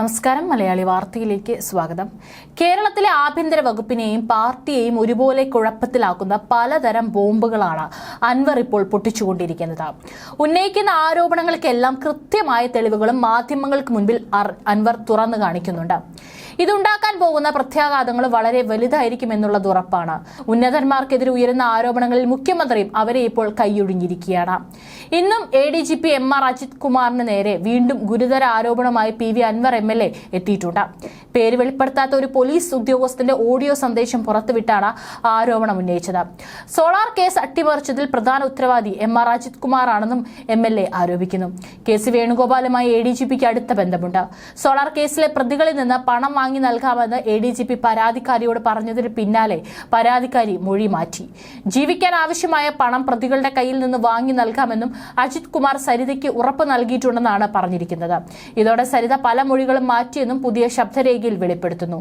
നമസ്കാരം. മലയാളി വാർത്തയിലേക്ക് സ്വാഗതം. കേരളത്തിലെ ആഭ്യന്തര വകുപ്പിനെയും പാർട്ടിയെയും ഒരുപോലെ കുഴപ്പത്തിലാക്കുന്ന പലതരം ബോംബുകളാണ് അൻവർ ഇപ്പോൾ പൊട്ടിച്ചുകൊണ്ടിരിക്കുന്നത്. ഉന്നയിക്കുന്ന ആരോപണങ്ങൾക്കെല്ലാം കൃത്യമായ തെളിവുകളും മാധ്യമങ്ങൾക്ക് മുൻപിൽ അൻവർ തുറന്നു കാണിക്കുന്നുണ്ട്. ഇതുണ്ടാക്കാൻ പോകുന്ന പ്രത്യാഘാതങ്ങൾ വളരെ വലുതായിരിക്കുമെന്നുള്ളത് ഉറപ്പാണ്. ഉന്നതന്മാർക്കെതിരെ ഉയരുന്ന ആരോപണങ്ങളിൽ മുഖ്യമന്ത്രിയും അവരെ ഇപ്പോൾ കൈയൊഴിഞ്ഞിരിക്കുകയാണ്. ഇന്നും ADGP MR അജിത് കുമാറിന് നേരെ വീണ്ടും ഗുരുതര ആരോപണമായി PV അൻവർ MLA എത്തിയിട്ടുണ്ട്. പേര് വെളിപ്പെടുത്താത്ത ഒരു പോലീസ് ഉദ്യോഗസ്ഥന്റെ ഓഡിയോ സന്ദേശം പുറത്തുവിട്ടാണ് ആരോപണം ഉന്നയിച്ചത്. സോളാർ കേസ് അട്ടിമറിച്ചതിൽ പ്രധാന ഉത്തരവാദി MR അജിത് കുമാറാണെന്നും MLA ആരോപിക്കുന്നു. KC വേണുഗോപാലുമായി ADGPക്ക് അടുത്ത ബന്ധമുണ്ട്. സോളാർ കേസിലെ പ്രതികളിൽ നിന്ന് പണം വാങ്ങി നൽകാമെന്ന് ADGP പരാതിക്കാരിയോട് പറഞ്ഞതിന് പിന്നാലെ പരാതിക്കാരി മൊഴി മാറ്റി. ജീവിക്കാൻ ആവശ്യമായ പണം പ്രതികളുടെ കയ്യിൽ നിന്ന് വാങ്ങി നൽകാമെന്നും അജിത് കുമാർ സരിതയ്ക്ക് ഉറപ്പ് നൽകിയിട്ടുണ്ടെന്നാണ് പറഞ്ഞിരിക്കുന്നത്. ഇതോടെ സരിത പല മൊഴികളും മാറ്റിയെന്നും പുതിയ ശബ്ദരേഖയിൽ വെളിപ്പെടുത്തുന്നു.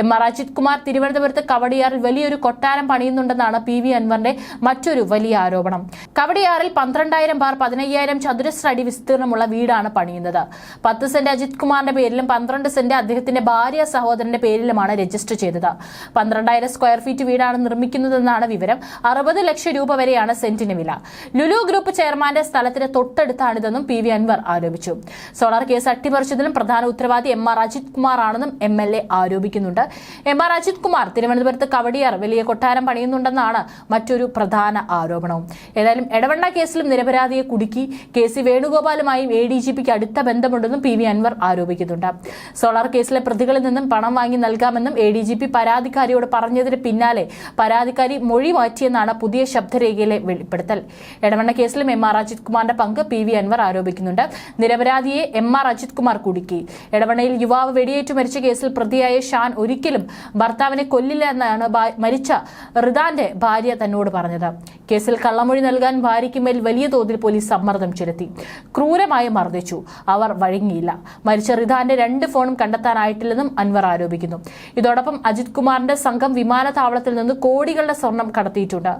MR അജിത് കുമാർ തിരുവനന്തപുരത്ത് കവടിയാറിൽ വലിയൊരു കൊട്ടാരം പണിയുന്നുണ്ടെന്നാണ് PV അൻവറിന്റെ മറ്റൊരു വലിയ ആരോപണം. കവടിയാറിൽ 12,000 ബാർ 15,000 ചതുരശ്ര അടി വിസ്തീർണമുള്ള വീടാണ് പണിയുന്നത്. 10 സെന്റ് അജിത് കുമാറിന്റെ പേരിലും 12 സെന്റ് അദ്ദേഹത്തിന്റെ ഭാര്യ സഹോദരന്റെ പേരിലുമാണ് രജിസ്റ്റർ ചെയ്തത്. 12,000 സ്ക്വയർ ഫീറ്റ് വീടാണ് നിർമ്മിക്കുന്നതെന്നാണ് വിവരം. 60 ലക്ഷം രൂപ വരെയാണ് സെന്റിന് വില. ലുലു ഗ്രൂപ്പ് ചെയർമാന്റെ സ്ഥലത്തിന് തൊട്ടടുത്താണിതെന്നും PV അൻവർ ആരോപിച്ചു. സോളാർ കേസ് അട്ടിമറിച്ചതിലും പ്രധാന ഉത്തരവാദി MR അജിത് കുമാർ ആണെന്നും MLA ആരോപിക്കുന്നുണ്ട്. MR അജിത് കുമാർ തിരുവനന്തപുരത്ത് കവടിയാർ വലിയ കൊട്ടാരം പണിയുന്നുണ്ടെന്നാണ് മറ്റൊരു പ്രധാന ആരോപണവും. ഏതായാലും എടവണ്ണ കേസിലും നിരപരാധിയെ കുടുക്കി KC വേണുഗോപാലുമായും ADGPക്ക് അടുത്ത ബന്ധമുണ്ടെന്നും PV അൻവർ ആരോപിക്കുന്നുണ്ട്. സോളാർ കേസിലെ പ്രതികളിൽ നിന്നും പണം വാങ്ങി നൽകാമെന്നും ADGP പരാതിക്കാരിയോട് പറഞ്ഞതിന് പിന്നാലെ പരാതിക്കാരി മൊഴി മാറ്റിയെന്നാണ് പുതിയ ശബ്ദരേഖയിലെ വെളിപ്പെടുത്തൽ. എടവണ്ണ കേസിലും MR അജിത് കുമാറിന്റെ പങ്ക് PV അൻവർ ആരോപിക്കുന്നുണ്ട്. നിരപരാധിയെ MR അജിത് കുമാർ കുടുക്കി. എടവണ്ണയിൽ യുവാവ് വെടിയേറ്റു മരിച്ച കേസിൽ പ്രതിയായ ഷാൻ ഒരിക്കലും ഭർത്താവിനെ കൊല്ലില്ല എന്നാണ് മരിച്ച റിദാന്റെ ഭാര്യ തന്നോട് പറഞ്ഞത്. കേസിൽ കള്ളമൊഴി നൽകാൻ ഭാര്യയ്ക്ക് മേൽ വലിയ തോതിൽ പോലീസ് സമ്മർദ്ദം ചെലുത്തി. ക്രൂരമായി മർദ്ദിച്ചു. അവർ വഴങ്ങിയില്ല. മരിച്ച റിദാന്റെ 2 ഫോണും കണ്ടെത്താനായിട്ടില്ലെന്നും അൻവർ ആരോപിക്കുന്നു. ഇതോടൊപ്പം അജിത് കുമാറിന്റെ സംഘം വിമാനത്താവളത്തിൽ നിന്ന് കോടികളുടെ സ്വർണം കടത്തിയിട്ടുണ്ട്.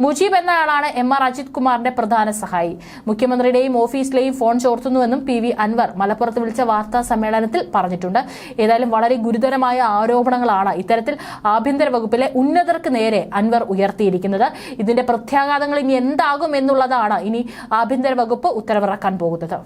മുജീബ് എന്നയാളാണ് MR അജിത് കുമാറിന്റെ പ്രധാന സഹായി. മുഖ്യമന്ത്രിയുടെയും ഓഫീസിലെയും ഫോൺ ചോർത്തുന്നുവെന്നും PV അൻവർ മലപ്പുറത്ത് വിളിച്ച വാർത്താ സമ്മേളനത്തിൽ പറഞ്ഞിട്ടുണ്ട്. ഏതായാലും വളരെ ഗുരുതരമായ ആരോപണങ്ങളാണ് ഇത്തരത്തിൽ ആഭ്യന്തര വകുപ്പിലെ ഉന്നതർക്ക് നേരെ അൻവർ ഉയർത്തിയിരിക്കുന്നത്. ഇതിന്റെ പ്രത്യാഘാതങ്ങൾ ഇനി എന്താകും എന്നുള്ളതാണ് ഇനി ആഭ്യന്തര വകുപ്പ് ഉത്തരവിറക്കാൻ പോകുന്നത്.